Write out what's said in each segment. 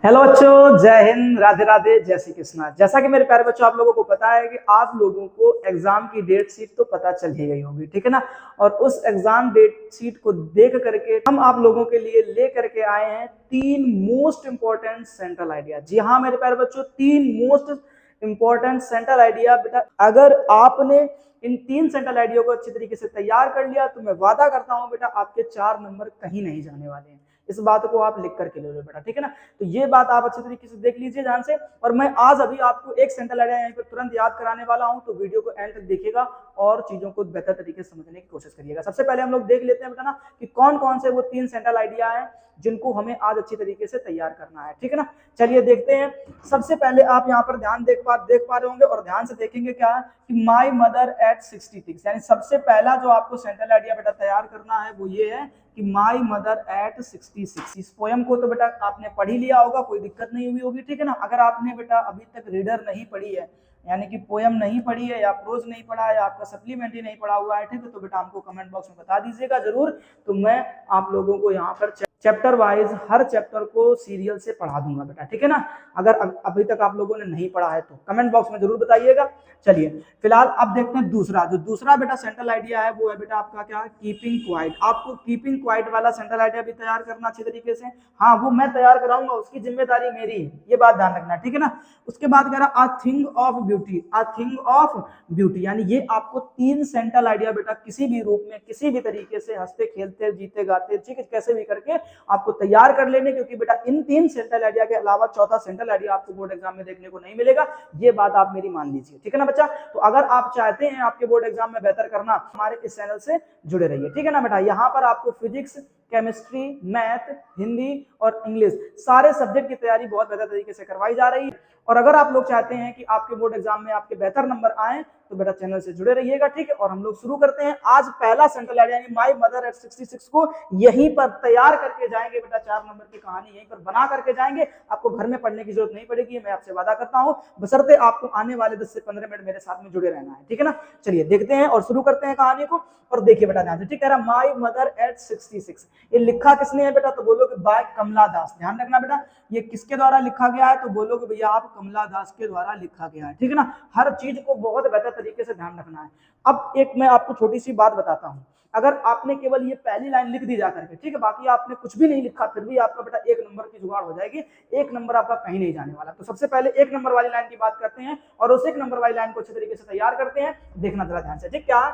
Hello बच्चों, जय हिंद, राधे राधे, जय श्री कृष्णा। जैसा कि मेरे प्यारे बच्चों आप लोगों को पता है कि आप लोगों को एग्जाम की डेट शीट तो पता चल ही गई होगी, ठीक है ना। और उस एग्जाम डेट शीट को देख करके हम आप लोगों के लिए ले करके आए हैं 3 मोस्ट इंपॉर्टेंट सेंट्रल आइडिया। जी हाँ मेरे प्यारे बच्चों, 3 मोस्ट इंपॉर्टेंट सेंट्रल आइडिया। बेटा अगर आपने इन 3 सेंट्रल आइडिया को अच्छी तरीके से तैयार कर लिया तो मैं वादा करता हूं बेटा आपके 4 नंबर कहीं नहीं जाने वाले हैं। इस बात को आप लिख करके ले लो बेटा, ठीक है ना। तो ये बात आप अच्छी तरीके से देख लीजिए ध्यान से। और मैं आज अभी आपको एक सेंट्रल आइडिया यहीं पर तुरंत याद कराने वाला हूं, तो वीडियो को एंड तक देखिएगा और चीजों को बेहतर तरीके से समझने की कोशिश करिएगा। सबसे पहले हम लोग देख लेते हैं बेटा ना कि कौन कौन से वो 3 सेंट्रल आइडिया है जिनको हमें आज अच्छी तरीके से तैयार करना है, ठीक है ना। चलिए देखते हैं। सबसे पहले आप यहाँ पर ध्यान देख पा रहे होंगे और ध्यान से देखेंगे क्या कि माई मदर एट 66, यानी सबसे पहला जो आपको सेंट्रल आइडिया बेटा तैयार करना है वो ये है कि माई मदर एट 66। इस पोयम को तो बेटा आपने पढ़ ही लिया होगा, कोई दिक्कत नहीं हुई होगी, ठीक है ना। अगर आपने बेटा अभी तक रीडर नहीं पढ़ी है, यानी कि पोयम नहीं पढ़ी है या प्रोज नहीं पढ़ा है या आपका सप्लीमेंट्री नहीं पढ़ा हुआ है, ठीक है, तो बेटा हमको कमेंट बॉक्स में बता दीजिएगा जरूर। तो मैं आप लोगों को यहाँ पर चैप्टर वाइज हर चैप्टर को सीरियल से पढ़ा दूंगा बेटा, ठीक है ना। अगर अभी तक आप लोगों ने नहीं पढ़ा है तो कमेंट बॉक्स में जरूर बताइएगा। चलिए फिलहाल अब देखते हैं दूसरा बेटा सेंट्रल आइडिया है वो है बेटा आपका क्या, कीपिंग क्वाइट। आपको कीपिंग क्वाइट वाला सेंट्रल आइडिया भी तैयार करना अच्छी तरीके से। हाँ वो मैं तैयार कराऊंगा, उसकी जिम्मेदारी मेरी है, ये बात ध्यान रखना, ठीक है ना। उसके बाद कह रहा a thing of beauty, a thing of beauty, यानी ये आपको 3 सेंट्रल आइडिया बेटा किसी भी रूप में किसी भी तरीके से हंसते खेलते जीते गाते ठीक कैसे भी करके आपको तैयार कर लेने, क्योंकि बेटा इन 3 सेंट्रल आइडिया के अलावा चौथा सेंट्रल आइडिया आपको बोर्ड एग्जाम में देखने को नहीं मिलेगा। ये बात आप मेरी मान लीजिए, ठीक है ना बच्चा। तो अगर आप चाहते हैं आपके बोर्ड एग्जाम में बेहतर करना, हमारे इस चैनल से जुड़े रहिए, ठीक है ना बेटा। यहाँ पर आपको फिजिक्स, केमिस्ट्री, मैथ, हिंदी और इंग्लिश सारे सब्जेक्ट की तैयारी बहुत बेहतर तरीके से करवाई जा रही है। और अगर आप लोग चाहते हैं कि आपके बोर्ड एग्जाम में आपके बेहतर नंबर आए तो बेटा चैनल से जुड़े रहिएगा, ठीक है। और हम लोग शुरू करते हैं। आज पहला सेंट्रल आइडिया यानी माई मदर एट 66 को यहीं पर तैयार करके जाएंगे बेटा। 4 नंबर की कहानी यहीं पर बना करके जाएंगे, आपको घर में पढ़ने की जरूरत नहीं पड़ेगी, मैं आपसे वादा करता हूं, बशर्ते आपको आने वाले 10 से 15 मिनट मेरे साथ में जुड़े रहना है, ठीक है ना। चलिए देखते हैं और शुरू करते हैं कहानी को। और देखिए बेटा ध्यान से, ठीक है, माई मदर एट 66, ये लिखा किसने है बेटा, तो बोलोगे बाय कमला दास। ध्यान रखना बेटा ये किसके द्वारा लिखा गया है, तो बोलोगे भैया आप कमला दास के द्वारा लिखा गया है, ठीक है ना। हर चीज को बहुत बेहतर तरीके से ध्यान रखना है। अब एक मैं आपको छोटी सी बात बताता हूं, अगर आपने केवल ये पहली लाइन लिख दी जाकर के, ठीक है, बाकी आपने कुछ भी नहीं लिखा, फिर भी आपका बेटा 1 नंबर की जुगाड़ हो जाएगी, 1 नंबर आपका कहीं नहीं जाने वाला। तो सबसे पहले 1 नंबर वाली लाइन की बात करते हैं और उस 1 नंबर वाली लाइन को अच्छे तरीके से तैयार करते हैं। देखना जरा ध्यान से, ठीक, क्या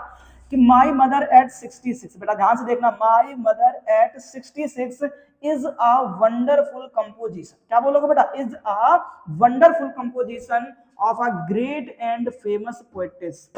कि माई मदर एट 66, बेटा ध्यान से देखना, माई mother at 66 is a wonderful composition. क्या बोलोगे बेटा, is a wonderful composition of a great and famous poetess.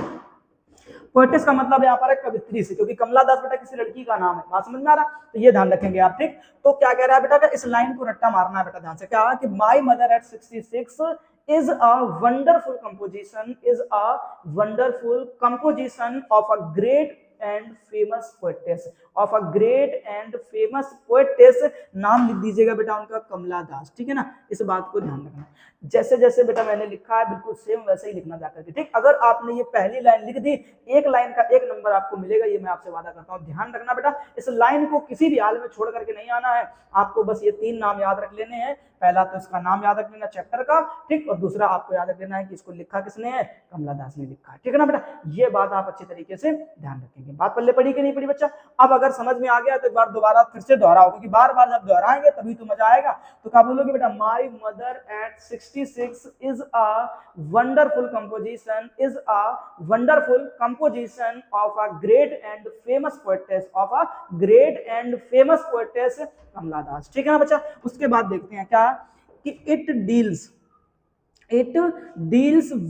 Poetess का मतलब यहाँ पर है कवित्री से, क्योंकि कमला दास बेटा किसी लड़की का नाम है, बात समझ में आ रहा। तो ये ध्यान रखेंगे आप, ठीक। तो क्या कह रहा है बेटा, इस लाइन को रट्टा मारना है बेटा ध्यान से। क्या कि माई mother at 66 is a wonderful composition, is a wonderful composition of a great and famous poetess, of a great and famous poetess। नाम लिख दीजिएगा बेटा उनका कमला दास, ठीक है ना। इस बात को ध्यान रखना, जैसे जैसे बेटा मैंने लिखा है बिल्कुल सेम वैसे ही लिखना जाकर के, ठीक। अगर आपने ये पहली लाइन लिख दी, एक लाइन का 1 नंबर आपको मिलेगा, ये मैं आपसे वादा करता हूं। ध्यान रखना बेटा इस लाइन को किसी भी हाल में छोड़ करके नहीं आना है, आपको बस ये 3 नाम याद रख लेने हैं। पहला तो इसका नाम याद रख लेना चैप्टर का, ठीक, और दूसरा आपको याद रख लेना है कि इसको लिखा किसने है, कमला दास ने लिखा है, ठीक है ना बेटा। ये बात आप अच्छी तरीके से ध्यान रखेंगे। बात पल्ले पड़ी कि नहीं पड़ी बच्चा। अब अगर समझ में आ गया तो एक बार दोबारा फिर से दोहराओ, क्योंकि बार बार जब दोहराएंगे तभी तो मजा आएगा। तो क्या बोलोगे बेटा, my mother at 66 is a wonderful composition, is a wonderful composition of a great and famous poetess, of a great and famous poetess Kamala Das, ठीक है ना बच्चा। उसके बाद देखते हैं क्या कि it deals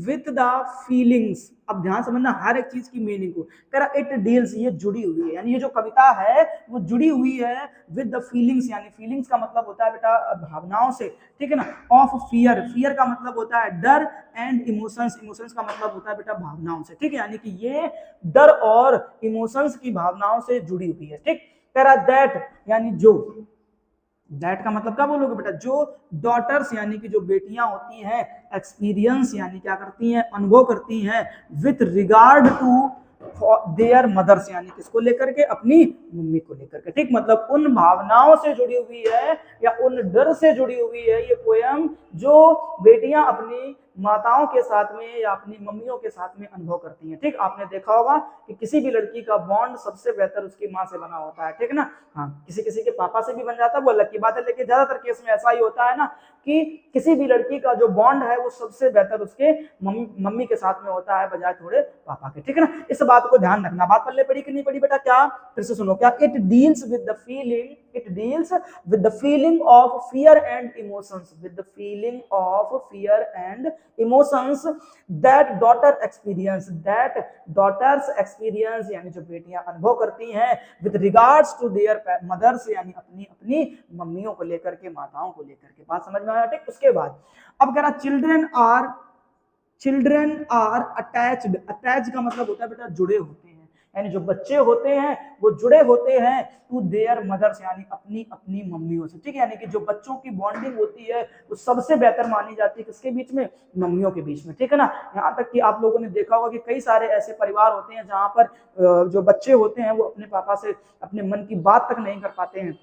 with the feelings. अब ध्यान समझना हर एक चीज की मीनिंग को। कह रहा इट डील्स, ये जुड़ी हुई है, यानी ये जो कविता है वो जुड़ी हुई है विद द फीलिंग्स, यानी फीलिंग्स का मतलब होता है बेटा भावनाओं से, ठीक है ना। ऑफ फियर, फियर का मतलब होता है डर, एंड इमोशंस, इमोशंस का मतलब होता है बेटा भावनाओं से, ठीक है। यानी कि ये डर और इमोशंस की भावनाओं से जुड़ी हुई है, ठीक। कह रहा दैट, यानी जो, दैट का मतलब क्या बोलोगे बेटा, जो डॉटर्स यानी कि जो बेटियां होती हैं, एक्सपीरियंस यानी क्या करती हैं, अनुभव करती हैं, with regard to their mothers, यानी किसको लेकर के, अपनी मम्मी को लेकर के, ठीक। मतलब उन भावनाओं से जुड़ी हुई है या उन डर से जुड़ी हुई है ये पोयम जो बेटियां अपनी माताओं के साथ में या अपनी मम्मियों के साथ में अनुभव करती हैं, ठीक। आपने देखा होगा कि किसी भी लड़की का बॉन्ड सबसे बेहतर उसकी माँ से बना होता है, ठीक ना। हाँ, किसी किसी के पापा से भी बन जाता है, वो अलग की बात है, लेकिन ज्यादातर केस में ऐसा ही होता है ना कि किसी भी लड़की का जो बॉन्ड है वो सबसे बेहतर उसके मम्मी के साथ में होता है बजाय थोड़े पापा के, ठीक है ना। इस बात को ध्यान रखना। बात पल्ले पड़ी कि नहीं पड़ी बेटा, क्या, फिर से सुनो क्या, it deals with the feeling of fear and emotions, with the feeling of fear and emotions that daughters experience, यानी जो बेटियां अनुभव करती हैं, with regards to their mothers, यानी अपनी अपनी मम्मियों को लेकर के, माताओं को लेकर के। बात समझ में आया, ठीक। उसके बाद अब कह रहा चिल्ड्रन आर अटैच्ड, अटैच का मतलब होता है बेटा जुड़े होते हैं, यानी जो बच्चे होते हैं वो जुड़े होते हैं टू देयर मदर्स, यानी अपनी अपनी मम्मियों से, ठीक है। यानी कि जो बच्चों की बॉन्डिंग होती है वो सबसे बेहतर मानी जाती है किसके बीच में, मम्मियों के बीच में, ठीक है ना। यहाँ तक कि आप लोगों ने देखा होगा कि कई सारे ऐसे परिवार होते हैं जहां पर जो बच्चे होते हैं वो अपने पापा से अपने मन की बात तक नहीं कर पाते हैं,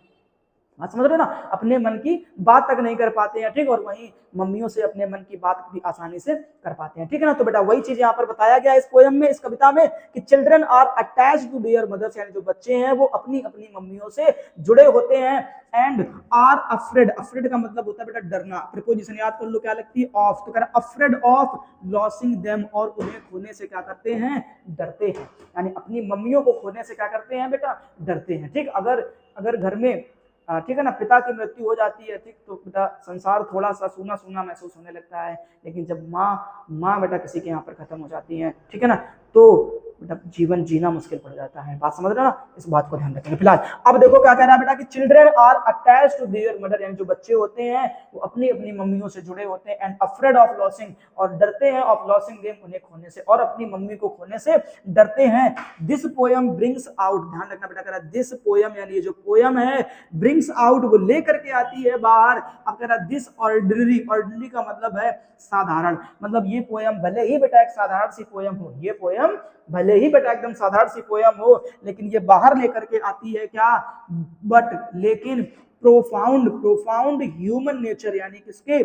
समझ रहे ना, अपने मन की बात तक नहीं कर पाते हैं, ठीक। और वहीं मम्मियों से अपने मन की बात भी आसानी से कर पाते हैं, ठीक है ना। तो बेटा वही चीज यहाँ पर बताया गया इस पोयम में, इस कविता में, कि children are attached to their mothers, यानी जो बच्चे हैं वो अपनी अपनी मम्मियों से जुड़े होते हैं, एंड आर अफ्रेड, अफ्रेड का मतलब होता है बेटा डरना, प्रीपोजिशन याद कर लो क्या लगती है, ऑफ, तो कह रहा अफ्रेड ऑफ लॉसिंग देम, और उन्हें खोने से क्या करते हैं, डरते हैं, यानी अपनी मम्मियों को खोने से क्या करते हैं बेटा, डरते हैं, ठीक। अगर अगर घर में ठीक है ना, पिता की मृत्यु हो जाती है, ठीक, तो बेटा संसार थोड़ा सा सूना सूना महसूस होने लगता है, लेकिन जब माँ बेटा किसी के यहाँ पर खत्म हो जाती है, ठीक है ना, तो बेटा जीवन जीना मुश्किल पड़ जाता है। बात समझ रहे हो ना, इस बात को ध्यान रखेंगे। फिलहाल अब देखो क्या कह रहा है बेटा कि children are attached to their mother, यानी जो बच्चे होते हैं वो अपनी अपनी मम्मियों से जुड़े होते हैं, एंड अफ्रेड ऑफ लॉसिंग, और डरते हैं, ऑफ लॉसिंग देम, उन्हें खोने से, और अपनी मम्मी को खोने से डरते हैं। दिस पोयम ब्रिंग्स आउट, ध्यान रखना बेटा, कह रहा दिस पोयम, यानी ये जो पोयम है, ब्रिंग्स आउट, वो लेकर के आती है बाहर। अब कह रहा दिस ऑर्डिनरी, ऑर्डिनरी का मतलब है साधारण, मतलब ये पोयम भले ही बेटा एक साधारण सी पोयम हो, ये पोयम भले ही बेटा एकदम साधारण सी पोयम हो, लेकिन ये बाहर लेकर के आती है क्या, बट लेकिन प्रोफाउंड, प्रोफाउंड ह्यूमन नेचर, यानी किसके,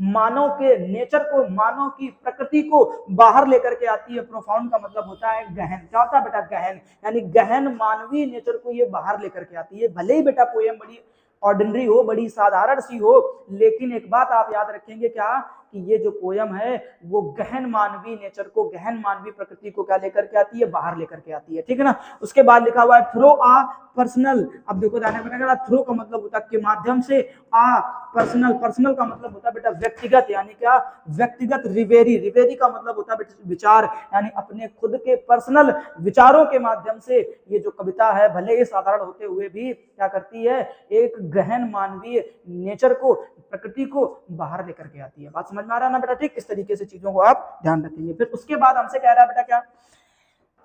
मानव के नेचर को, मानव की प्रकृति को बाहर लेकर के आती है। प्रोफाउंड का मतलब होता है गहन, क्या होता है बेटा, गहन, यानी गहन मानवीय नेचर को ये बाहर लेकर के आती है। भले ही बेटा पोयम बड़ी ऑर्डिनरी हो, बड़ी साधारण सी हो, लेकिन एक बात आप याद रखेंगे क्या, कि ये जो पोयम है वो गहन मानवीय नेचर को, गहन मानवीय प्रकृति को क्या लेकर के आती है, बाहर लेकर के आती है, ठीक है ना। उसके बाद लिखा हुआ है थ्रो आ पर्सनल, अब देखो ध्यान रखना, थ्रो का मतलब होता है के माध्यम से, आ पर्सनल, पर्सनल का मतलब होता है बेटा व्यक्तिगत, यानी क्या, व्यक्तिगत, रिवेरी, रिवेरी का मतलब होता है विचार, यानी अपने खुद के पर्सनल विचारों के माध्यम से ये जो कविता है भले ही साधारण होते हुए भी क्या करती है, एक गहन मानवीय नेचर को, प्रकृति को बाहर लेकर के आती है। बात समझ में आ रहा है ना बेटा, ठीक। इस तरीके से चीजों को आप ध्यान रखेंगे। फिर उसके बाद हमसे कह रहा है बेटा क्या,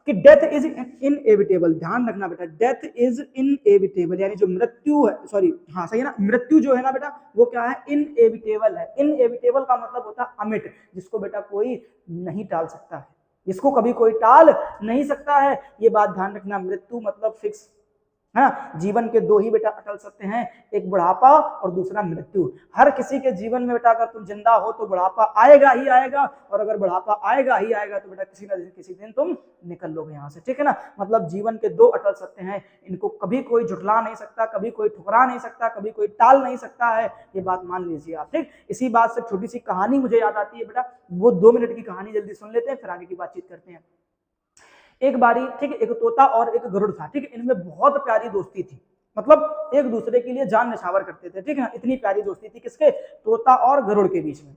कि डेथ इज इनएविटेबल, ध्यान रखना बेटा, डेथ इज इनएविटेबल, यानी जो मृत्यु है, सॉरी हाँ सही है ना, मृत्यु जो है ना बेटा वो क्या है, इनएविटेबल है। इनएविटेबल का मतलब होता है अमिट, जिसको बेटा कोई नहीं टाल सकता है, इसको कभी कोई टाल नहीं सकता है, ये बात ध्यान रखना। मृत्यु मतलब फिक्स है ना, जीवन के दो ही बेटा अटल सत्य हैं, एक बुढ़ापा और दूसरा मृत्यु। हर किसी के जीवन में बेटा अगर तुम जिंदा हो तो बुढ़ापा आएगा ही आएगा, और अगर बुढ़ापा आएगा ही आएगा तो बेटा किसी न किसी दिन तुम निकल लोगे यहाँ से, ठीक है ना। मतलब जीवन के दो अटल सत्य हैं, इनको कभी कोई झुठला नहीं सकता, कभी कोई ठुकरा नहीं सकता, कभी कोई टाल नहीं सकता है, ये बात मान लीजिए आप, ठीक। इसी बात से छोटी सी कहानी मुझे याद आती है बेटा, वो 2 मिनट की कहानी जल्दी सुन लेते हैं, फिर आगे की बातचीत करते हैं। एक बारी, ठीक है, एक तोता और एक गरुड़ था, ठीक है, इनमें बहुत प्यारी दोस्ती थी, मतलब एक दूसरे के लिए जान निछावर करते थे, ठीक है, इतनी प्यारी दोस्ती थी किसके, तोता और गरुड़ के बीच में।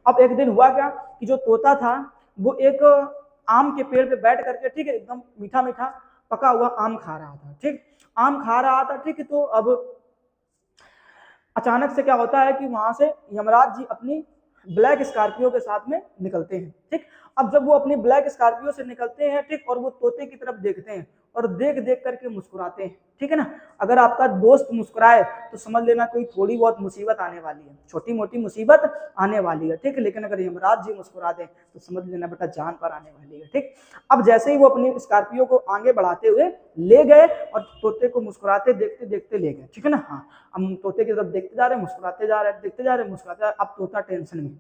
अब एक दिन हुआ क्या कि जो तोता था वो एक आम के पेड़ पे बैठ करके, ठीक है, एकदम मीठा मीठा पका हुआ आम खा रहा था, ठीक, आम खा रहा था, ठीक है। तो अब अचानक से क्या होता है कि वहां से यमराज जी अपनी ब्लैक स्कॉर्पियो के साथ में निकलते हैं, ठीक। अब जब वो अपनी ब्लैक स्कॉर्पियो से निकलते हैं, ठीक, और वो तोते की तरफ देखते हैं, और देख देख करके मुस्कुराते हैं, ठीक है ना। अगर आपका दोस्त मुस्कुराए तो समझ लेना कोई थोड़ी बहुत मुसीबत आने वाली है, छोटी मोटी मुसीबत आने वाली है, ठीक है। लेकिन अगर यमराज जी मुस्कुरा दें तो समझ लेना बेटा जान पर आने वाली है, ठीक। अब जैसे ही वो अपनी स्कॉर्पियो को आगे बढ़ाते हुए ले गए और तोते को मुस्कुराते देखते देखते ले गए, ठीक है ना। हाँ, हम तोते की तरफ देखते जा रहे हैं, मुस्कुराते जा रहे हैं, देखते जा रहे हैं, मुस्कुराते जा रहे हैं। अब तोता टेंशन में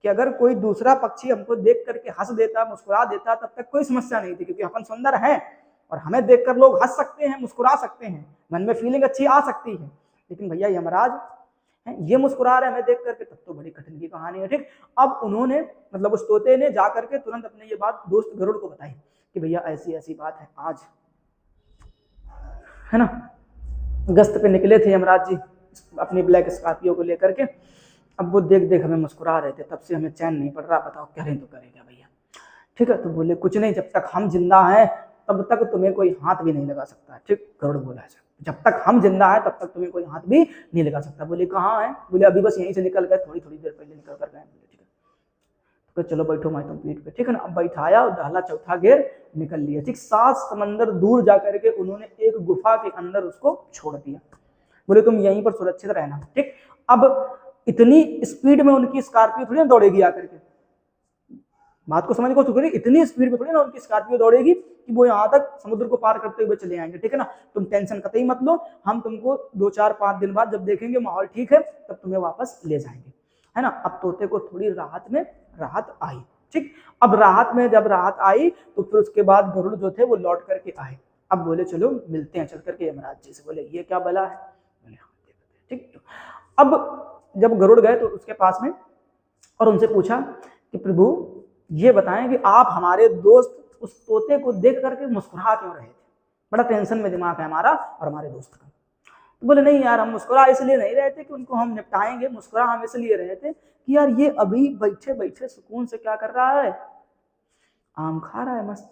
कि अगर कोई दूसरा पक्षी हमको देख करके हंस देता, मुस्कुरा देता, तब तक कोई समस्या नहीं थी, क्योंकि अपन सुंदर हैं और हमें देखकर लोग हंस सकते हैं, मुस्कुरा सकते हैं, मन में फीलिंग अच्छी आ सकती है। लेकिन भैया यमराज ये मुस्कुरा रहे हमें देख करके, तब तो बड़ी कठिन की कहानी है, ठीक। अब उन्होंने मतलब उस तोते ने जा करके तुरंत अपने ये बात दोस्त गरुड़ को बताई कि भैया ऐसी ऐसी बात है, आज है ना गश्त पे निकले थे यमराज जी अपनी ब्लैक स्कॉर्पियो को लेकर के। अब वो देख देख हमें मुस्कुरा रहे थे, तब से हमें चैन नहीं पड़ रहा, बताओ करें तो करें क्या भैया, ठीक है। तो बोले कुछ नहीं, जब तक हम जिंदा हैं तब तक तुम्हें कोई हाथ भी नहीं लगा सकता, ठीक। गरुड़ बोला जब तक हम जिंदा है तब तक तुम्हें कोई हाथ भी नहीं लगा सकता। बोले कहाँ है? बोले अभी बस यहीं से निकल गए, थोड़ी थोड़ी देर पहले निकल कर गए। ठीक है, तो चलो बैठो मैं तुम पीठ पे, ठीक है ना। अब बैठाया और डाला चौथा गेर निकल लिया, ठीक। 7 समंदर दूर जाकर के उन्होंने एक गुफा के अंदर उसको छोड़ दिया। बोले तुम यहीं पर सुरक्षित रहना, ठीक। अब इतनी स्पीड में उनकी स्कॉर्पियो थोड़ी ना दौड़ेगी आकर के, बात को समझने को तो करिए, इतनी स्पीड में थोड़ी ना उनकी स्कॉर्पियो दौड़ेगी कि वो यहाँ तक समुद्र को पार करते हुए चले आएंगे, ठीक है ना। तुम टेंशन कतई मत लो, हम तुमको 2-4-5 दिन बाद जब देखेंगे माहौल ठीक है तब तुम्हें वापस ले जाएंगे, है ना। अब तोते को थोड़ी राहत आई, ठीक। अब जब राहत आई तो फिर उसके बाद गरुड़ जो थे वो लौट करके आए। अब बोले चलो मिलते हैं चल करके यमराज जी से। बोले ये क्या बला है? बोले ठीक। अब जब गरुड़ गए तो उसके पास में और उनसे पूछा कि प्रभु ये बताएं कि आप हमारे दोस्त उस तोते को देख करके मुस्कुरा क्यों रहे थे? बड़ा टेंशन में दिमाग है हमारा और हमारे दोस्त का। तो बोले नहीं यार, हम मुस्कुरा इसलिए नहीं रहे थे कि उनको हम निपटाएंगे, मुस्कुरा हम इसलिए रहे थे कि यार ये अभी बैठे बैठे सुकून से क्या कर रहा है, आम खा रहा है मस्त।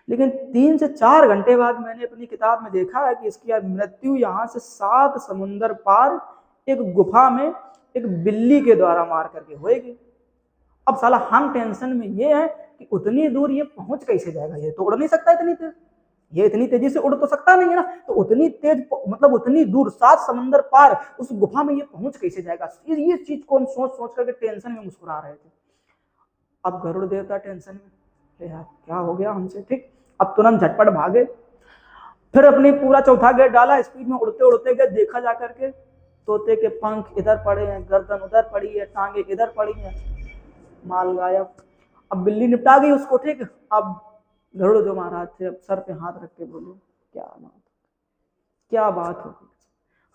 लेकिन 3 से 4 घंटे बाद मैंने अपनी किताब में देखा है कि इसकी मृत्यु यहाँ से 7 समुंदर पार एक गुफा में एक बिल्ली के द्वारा मार करके होएगी। अब साला हम टेंशन में ये है कि उतनी दूर ये पहुंच कैसे जाएगा, ये तो उड़ नहीं सकता इतनी तेज, ये इतनी तेजी से उड़ तो सकता नहीं है ना, तो उतनी तेज मतलब उतनी दूर 7 समंदर पार उस गुफा में ये पहुंच कैसे जाएगा, ये चीज को हम सोच सोच करके टेंशन में मुस्कुरा रहे थे। अब गरुड़ देवता टेंशन में, यार क्या हो गया हमसे, ठीक। अब तुरंत झटपट भागे, फिर अपनी पूरा चौथा गेट डाला, स्पीड में उड़ते उड़ते गए, देखा जा करके तोते के पंख इधर पड़े हैं, गर्दन उधर पड़ी है, टांगे इधर पड़ी है, माल गायब। अब बिल्ली निपटा गई उसको, ठीक। अब गरुड़ जो महाराज थे अब सर पे हाथ रख के बोले क्या बात हो,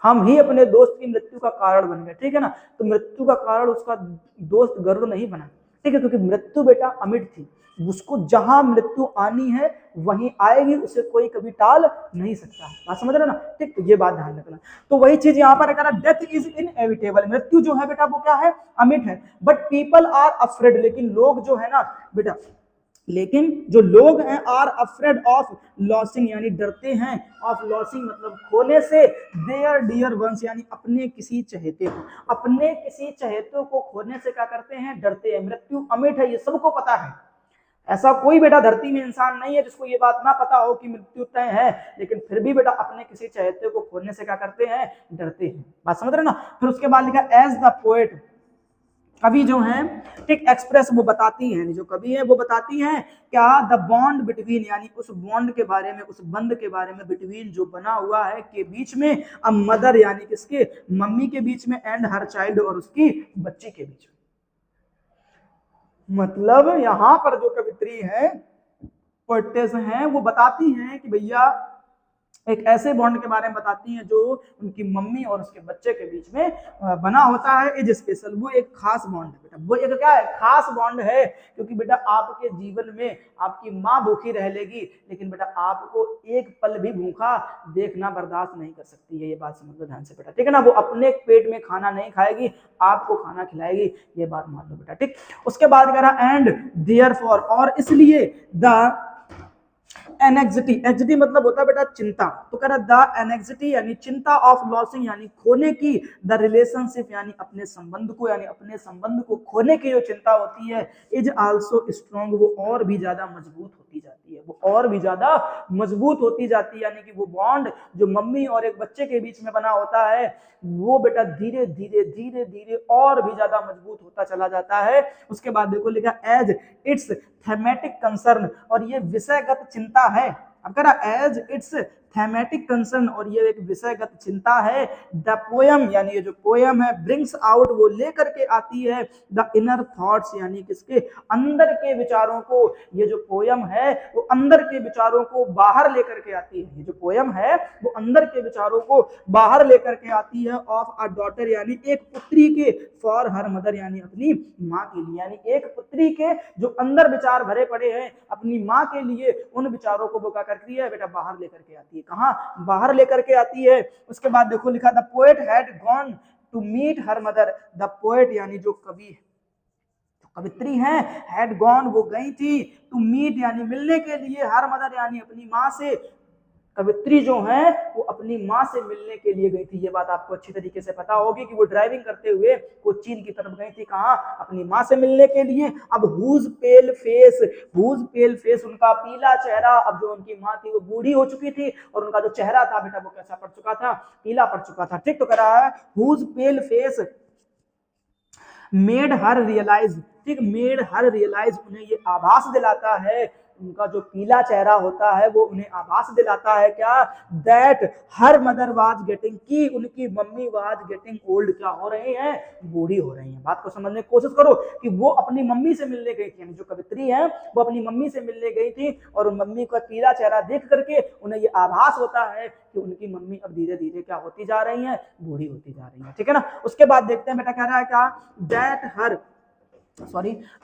हम ही अपने दोस्त की मृत्यु का कारण बन गए, ठीक है ना। तो मृत्यु का कारण उसका दोस्त गरुड़ नहीं बना, ठीक है, क्योंकि मृत्यु बेटा अमिट थी, उसको जहां मृत्यु आनी है वहीं आएगी, उसे कोई कभी टाल नहीं सकता। बात समझ रहे ना, ठीक। तो ये बात ध्यान रखना। तो वही चीज यहाँ पर अगर डेथ इज इनएविटेबल, मृत्यु जो है बेटा वो क्या है, अमिट है, बट पीपल आर अफ्रेड, लेकिन लोग जो है ना बेटा, लेकिन जो लोग हैं आर अफ्रेड ऑफ लॉसिंग, यानी डरते हैं, ऑफ लॉसिंग मतलब खोने से, देयर डियर वंस यानी अपने किसी चहेते को, अपने किसी चहेते को खोने से क्या करते हैं, डरते हैं। मृत्यु अमिट है, ये सबको पता है, ऐसा कोई बेटा धरती में इंसान नहीं है जिसको ये बात ना पता हो कि मृत्यु तय है, लेकिन फिर भी बेटा अपने किसी चहेते को खोने से क्या करते हैं, डरते हैं। बात समझ रहे ना। फिर उसके बाद लिखा एज द पोएट, कवि जो है ठीक एक्सप्रेस वो बताती हैं, जो कवि है वो बताती हैं क्या, द बॉन्ड बिटवीन यानी उस बॉन्ड के बारे में, उस बंद के बारे में, बिटवीन जो बना हुआ है के बीच में, अ मदर यानी किसके, मम्मी के बीच में, एंड हर चाइल्ड और उसकी बच्ची के बीच में। मतलब यहां पर जो कवित्री है, पोएटेस हैं, वो बताती हैं कि भैया एक ऐसे बॉन्ड के बारे में बताती हैं जो उनकी मम्मी और उसके बच्चे के बीच में बना होता है, इज स्पेशल, वो एक खास बॉन्ड है बेटा, वो एक क्या है, खास बॉन्ड है। क्योंकि बेटा आपके जीवन में आपकी माँ भूखी रह लेगी, लेकिन बेटा आपको एक पल भी भूखा देखना बर्दाश्त नहीं कर सकती है, ये बात समझ लो ध्यान से बेटा, ठीक है ना। वो अपने पेट में खाना नहीं खाएगी, आपको खाना खिलाएगी, ये बात मान लो बेटा, ठीक। उसके बाद कह रहा एंड देयरफॉर, और इसलिए, द एनेक्सिटी, एंग्जाइटी मतलब होता है बेटा चिंता, तो कह रहा द एनेक्सिटी यानी चिंता ऑफ लॉसिंग यानी खोने की, द रिलेशनशिप यानी अपने संबंध को, यानी अपने संबंध को खोने की जो चिंता होती है, इज आल्सो स्ट्रॉन्ग वो और भी ज्यादा मजबूत होती जाती है, वो वो और भी ज्यादा मजबूत होती जाती है, यानी कि वो बॉन्ड जो मम्मी और एक बच्चे के बीच में बना होता है वो बेटा धीरे धीरे धीरे धीरे और भी ज्यादा मजबूत होता चला जाता है। उसके बाद देखो लिखा एज इट्स थेमेटिक कंसर्न, और ये विषयगत चिंता है। अब कह रहा एज इट्स थेमेटिक कंसर्न, और ये एक विषयगत चिंता है। द पोयम यानी ये जो पोयम है ब्रिंग्स आउट वो लेकर के आती है द इनर थॉट्स यानी किसके अंदर के विचारों को। ये जो पोयम है वो अंदर के विचारों को बाहर लेकर के आती है। ये जो पोयम है वो अंदर के विचारों को बाहर लेकर के आती है ऑफ अ डॉटर यानी एक पुत्री के, फॉर हर मदर यानी अपनी माँ के लिए। यानी एक पुत्री के जो अंदर विचार भरे पड़े हैं अपनी माँ के लिए, उन विचारों को वो क्या करती है बेटा बाहर लेकर के आती है। कहाँ बाहर लेकर के आती है। उसके बाद देखो लिखा the poet had gone to meet her mother. The poet यानी जो कवि कवित्री हैं, हैड गॉन वो गई थी, टू मीट यानी मिलने के लिए, हर मदर यानी अपनी माँ से। कवित्री जो है वो अपनी माँ से मिलने के लिए गई थी। ये बात आपको अच्छी तरीके से पता होगी कि वो ड्राइविंग करते हुए वो चीन की तरफ गई थी। कहाँ अपनी माँ से मिलने के लिए। अब हुज पेल फेस उनका पीला चेहरा। अब जो उनकी माँ थी वो बूढ़ी हो चुकी थी और उनका जो चेहरा था बेटा वो कैसा पड़ चुका था, पीला पड़ चुका था। ठीक तो कह रहा है whose pale face made her realise, ठीक मेड हर रियलाइज उन्हें ये आभास दिलाता है, उनका जो पीला चेहरा होता है वो उन्हें आभास दिलाता है क्या, that her mother was getting, की उनकी मम्मी वाज गेटिंग ओल्ड, क्या हो रही हैं बूढ़ी हो रही हैं। बात को समझने की कोशिश करो कि वो अपनी मम्मी से मिलने गई थी, यानी जो कवित्री है वो अपनी मम्मी से मिलने गई थी और उन मम्मी का पीला चेहरा देख करके उन्हें ये आभास होता है कि उनकी मम्मी अब धीरे धीरे क्या होती जा रही है, बूढ़ी होती जा रही है। ठीक है ना। उसके बाद देखते हैं बेटा कह रहा है क्या, that her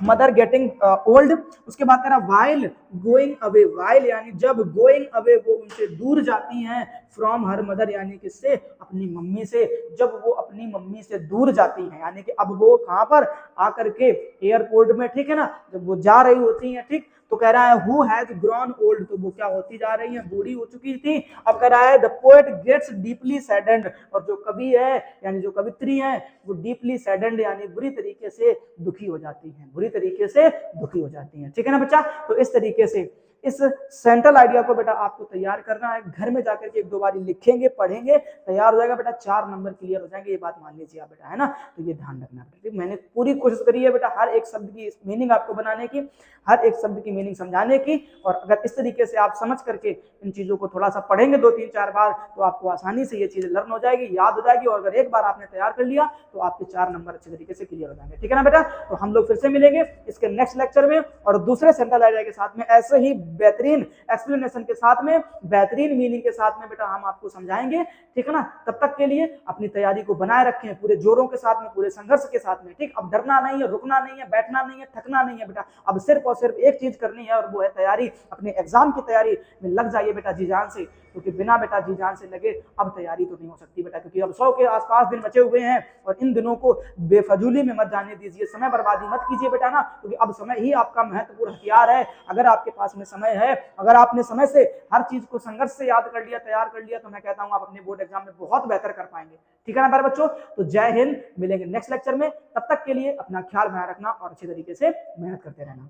mother getting old. उसके बाद कह रहा वाइल गोइंग अवे, वाइल यानी जब, गोइंग अवे वो उनसे दूर जाती हैं, फ्रॉम हर मदर यानी किससे अपनी मम्मी से। जब वो अपनी मम्मी से दूर जाती हैं यानी कि अब वो कहां पर आकर के एयरपोर्ट में, ठीक है ना, जब वो जा रही होती हैं, ठीक तो कह रहा है हु हैज ग्रॉन ओल्ड, तो वो क्या होती जा रही है, बूढ़ी हो चुकी थी। अब कह रहा है the poet gets deeply saddened, और जो कवि है यानी जो कवित्री है वो डीपली सैडेंड यानी बुरी तरीके से दुखी हो जाती हैं, बुरी तरीके से दुखी हो जाती हैं। ठीक है ना बच्चा। तो इस तरीके से इस सेंट्रल आइडिया को बेटा आपको तैयार करना है, घर में जाकर के एक दो बार लिखेंगे पढ़ेंगे, तैयार हो जाएगा बेटा, 4 नंबर क्लियर हो जाएंगे, ये बात मान लीजिए आप बेटा, है ना। तो ये ध्यान रखना बेटा, मैंने पूरी कोशिश करी है बेटा हर एक शब्द की मीनिंग आपको बनाने की, हर एक शब्द की मीनिंग समझाने की, और अगर इस तरीके से आप समझ करके इन चीजों को थोड़ा सा पढ़ेंगे 2-3-4 बार तो आपको आसानी से ये चीजें लर्न हो जाएगी, याद हो जाएगी, और अगर एक बार आपने तैयार कर लिया तो आपके 4 नंबर अच्छे तरीके से क्लियर हो जाएंगे। ठीक है ना बेटा। तो हम लोग फिर से मिलेंगे इसके नेक्स्ट लेक्चर में और दूसरे सेंट्रल आइडिया के साथ में, ऐसे ही बेहतरीन एक्सप्लेनेशन के साथ में, बेहतरीन मीनिंग के साथ में बेटा हम आपको समझाएंगे। ठीक है ना। तब तक के लिए अपनी तैयारी को बनाए रखें पूरे जोरों के साथ में, पूरे संघर्ष के साथ में। ठीक, अब डरना नहीं है, रुकना नहीं है, बैठना नहीं है, थकना नहीं है बेटा, अब सिर्फ और सिर्फ एक चीज करनी है और वो है तैयारी। अपने एग्जाम की तैयारी में लग जाइए बेटा जी जान से, क्योंकि बिना बेटा जी जान से लगे अब तैयारी तो नहीं हो सकती बेटा, क्योंकि अब 100 के आसपास दिन बचे हुए हैं और इन दिनों को बेफजूली में मत जाने दीजिए, समय बर्बादी मत कीजिए बेटा ना, क्योंकि अब समय ही आपका महत्वपूर्ण हथियार है। अगर आपके पास में समय है, अगर आपने समय से हर चीज को संघर्ष से याद कर लिया, तैयार कर लिया, तो मैं कहता हूं आप अपने बोर्ड एग्जाम में बहुत बेहतर कर पाएंगे। ठीक है ना प्यारे बच्चों। तो जय हिंद, मिलेंगे नेक्स्ट लेक्चर में, तब तक के लिए अपना ख्याल बनाए रखना और अच्छी तरीके से मेहनत करते रहना।